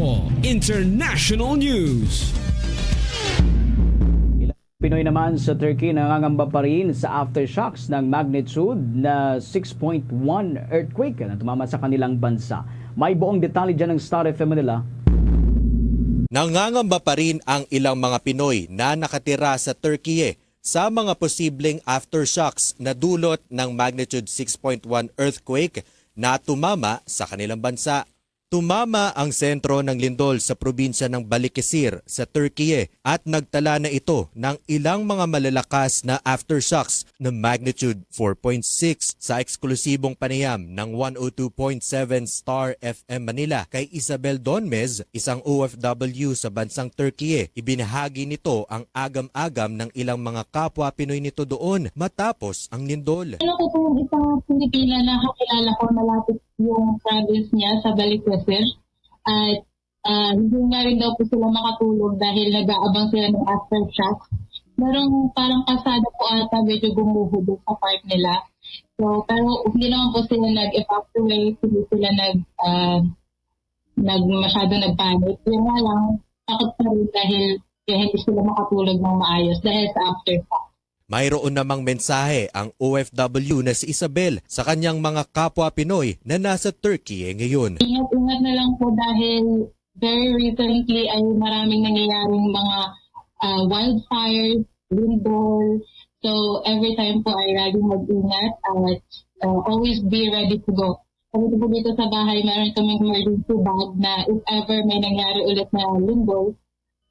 Bombo International News. Pinoy naman sa Turkey nangangamba pa rin sa aftershocks ng magnitude na 6.1 earthquake na tumama sa kanilang bansa. May buong detalye dyan ng Star FM Manila. Nangangamba pa rin ang ilang mga Pinoy na nakatira sa Turkey sa mga posibleng aftershocks na dulot ng magnitude 6.1 earthquake na tumama sa kanilang bansa. Tumama ang sentro ng lindol sa probinsya ng Balıkesir sa Turkey at nagtala na ito ng ilang mga malalakas na aftershocks na magnitude 4.6 sa eksklusibong panayam ng 102.7 Star FM Manila kay Isabel Donmez, isang OFW sa bansang Turkey. Ibinahagi nito ang agam-agam ng ilang mga kapwa Pinoy nito doon matapos ang lindol. Ano ko po yung isang Pilipina na kakilala ko malapit yung province niya sa Balıkesir at hindi nga rin daw po sila makatulog dahil nag-aabang sila ng aftershock. Merong parang kasada po ata medyo gumuhubog sa part nila. So, pero hindi naman po sila nag-evacuate, hindi sila masyado nag-panic. Yun nga lang, takot pa rin dahil hindi sila makatulog ng maayos dahil sa aftershock. Mayroon namang mensahe ang OFW na si Isabel sa kanyang mga kapwa Pinoy na nasa Turkey ngayon. Ingat-ingat na lang po dahil very recently ay maraming nangyayaring mga wildfires, lindol. So every time po ay laging mag-ingat at always be ready to go. Kami po dito sa bahay, meron kaming emergency bag na if ever may nangyari ulit na lindol,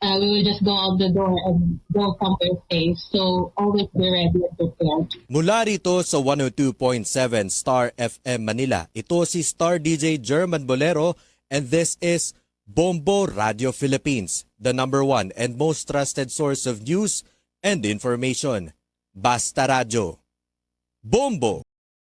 we will just go out the door and go somewhere safe. So, always be ready and prepared. Mula rito sa 102.7 Star FM Manila, ito si Star DJ German Bolero and this is Bombo Radio Philippines, the #1 and most trusted source of news and information. Basta Radio. Bombo!